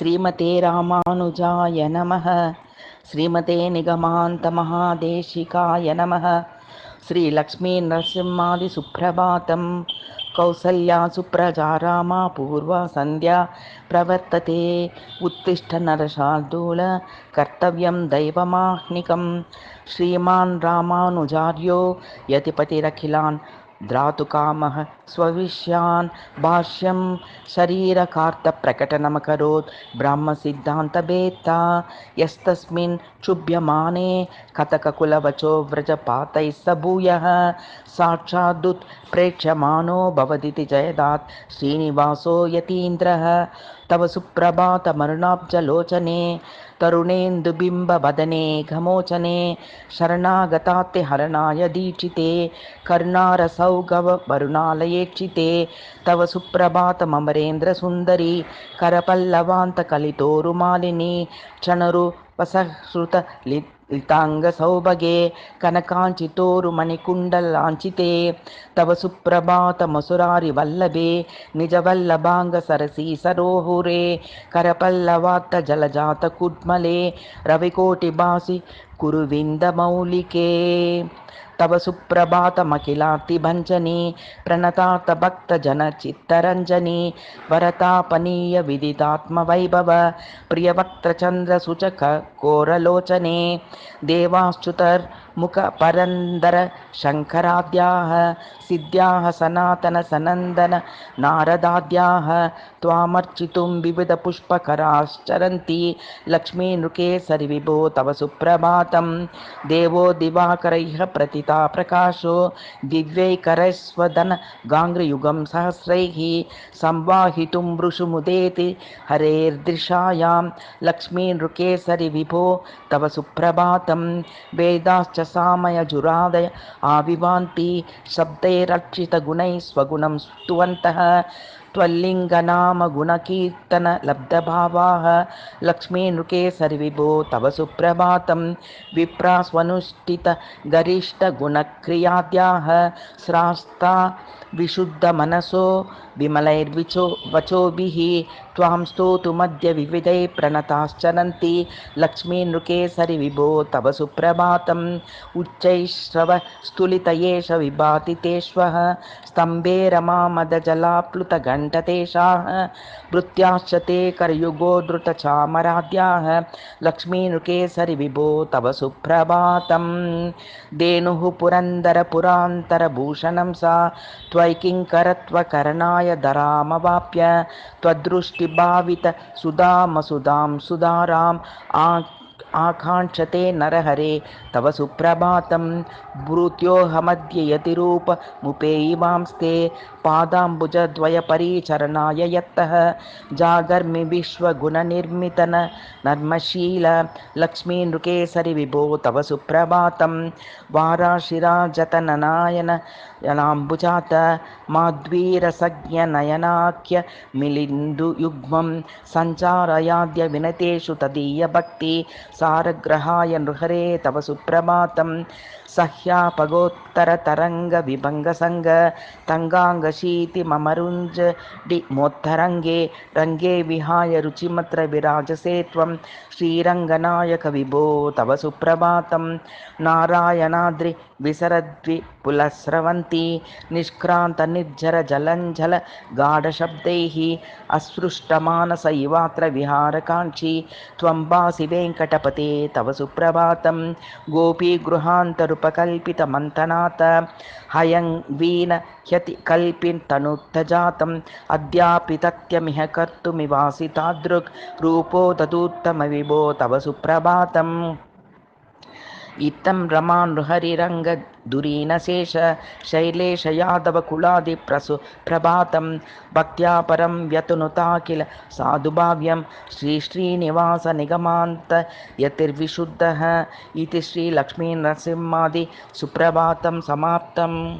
श्रीमते रामानुजाय नमः। श्रीमते निगमान्तमहादेशिकाय नमः। श्रीलक्ष्मीनरसिंहादिसुप्रभातं कौसल्या सुप्रजा रामा पूर्वा सन्ध्या प्रवर्तते। उत्तिष्ठ नरशार्दूल कर्तव्यं दैवमाह्निकं। श्रीमान् रामानुजार्यो यतिपतिरखिलान् द्रातुकामः स्वविष्यान्। भाष्यं शरीरकार्तप्रकटनमकरोत् ब्रह्मसिद्धान्तवेत्ता। यस्तस्मिन् क्षुभ्यमाने कथककुलवचो व्रजपातैः स भूयः साक्षादुत्प्रेक्ष्यमाणो भवदिति जयदात् श्रीनिवासो यतीन्द्रः। तव सुप्रभातमरुणाब्जलोचने तरुणेन्दुबिम्बवदने घमोचने शरणागतात्तिहरणाय दीक्षिते करुणारसौगवरुणालयेक्षिते। तव सुप्रभातममरेन्द्रसुन्दरी करपल्लवान्तकलितोरुमालिनी क्षणरूपसहृतलिताङ्गसौभगे कनकाञ्चितोरुमणिकुण्डलाञ्चिते। तव सुप्रभातमसुरारिवल्लभे निजवल्लभाङ्गसरसी सरोहुरे करपल्लवात्तजलजातकुड्मले रविकोटिभासि कुरुविन्दमौलिके। तव सुप्रभातमखिलार्तिभञ्जनी प्रणतार्थभक्तजनचित्तरञ्जनी वरतापनीय विदितात्मवैभव प्रियवक्त्रचन्द्रसुचकोरलोचने। देवाश्च्युतर्मुखपरन्दर शङ्कराद्याः सिद्ध्याः सनातनसनन्दन नारदाद्याः त्वामर्चितुं विविधपुष्पकराश्चरन्ति। लक्ष्मीनृकेसरि विभो तव सुप्रभातं। देवो दिवाकर इह प्रतिता प्रकाशो दिव्यैकरस्वदन गाङ्ग्रयुगं सहस्रैः संवाहितुं वृषुमुदेति हरेर्दृशायां। लक्ष्मीनृकेसरि विभो तव सुप्रभातं। वेदाश्च सामयजुरादय आविवान्ति शब्दैरर्चितगुणैः स्वगुणं स्तुवन्तः। त्वल्लिङ्गनामगुणकीर्तनलब्धभावाः लक्ष्मीनृकेसरि विभो तव सुप्रभातं। विप्रास्वनुष्ठितगरिष्ठगुणक्रियाद्याः स्रास्ता विशुद्धमनसो विमलैर्वचोभिः त्वां स्तोतुमद्य विविधैः प्रणताश्चरन्ति। लक्ष्मीनृकेसरि विभो तव सुप्रभातम्। उच्चैश्रवस्तुलितयेष विभाति ते श्वः स्तम्भे रमामदजलाप्लुतघण्टतेषाः भृत्याश्च ते करयुगोद्धृतचामराद्याः। लक्ष्मीनृकेसरि विभो तव सुप्रभातम्। धेनुः पुरन्दरपुरान्तरभूषणं सा त्वैकिङ्करत्वकरणाय धरामवाप्य त्वदृष्टिभावितसुधामसुधां सुधाराम् आकाङ्क्षते नरहरे तव सुप्रभातं। भूत्योऽहमद्य यतिरूपमुपेयिवांस्ते पादाम्बुजद्वयपरिचरणाय यत्तः जागर्मि विश्वगुणनिर्मितन नर्मशील। लक्ष्मीनृकेसरि विभो तव सुप्रभातं। वाराशिराजतननायन यनाम्बुजात माध्वीरसज्ञनयनाख्य मिलिन्दुयुग्मं सञ्चारयाद्य विनतेषु तदीयभक्ति सारग्रहाय नृहरे तव सुप्रभातं। सह्यापगोत्तरतरङ्गविभङ्गसङ्ग तङ्गाङ्गशीतिममरुञ्जडिमोत्तरङ्गे रङ्गे विहाय रुचिमत्र विराजसे त्वं। श्रीरङ्गनायक विभो तव सुप्रभातं। नारायणाद्रि विसरद्विपुलस्रवन्ति निष्क्रान्तनिर्झरजलञ्झल गाढशब्दैः अस्पृष्टमानस इवात्र विहारकाङ्क्षी त्वं भासि वेङ्कटपते तव सुप्रभातं। गोपीगृहान्तरूपकल्पितमन्तनाथ हयं वीन ह्यति कल्पितनुत्तजातम् अद्यापि तथ्यमिह कर्तुमिवासि तादृक् रूपो ददूत्तमविभो तव सुप्रभातम्। इत्थं रमा नृहरिरङ्गधुरीनशेष शैलेश यादव कुलादिप्रभातं भक्त्या परं व्यतनुताखिल साधुभाव्यं श्रीश्रीनिवास निगमान्त यतिर्विशुद्धः। इति श्रीलक्ष्मीनरसिंहादि सुप्रभातं समाप्तम्।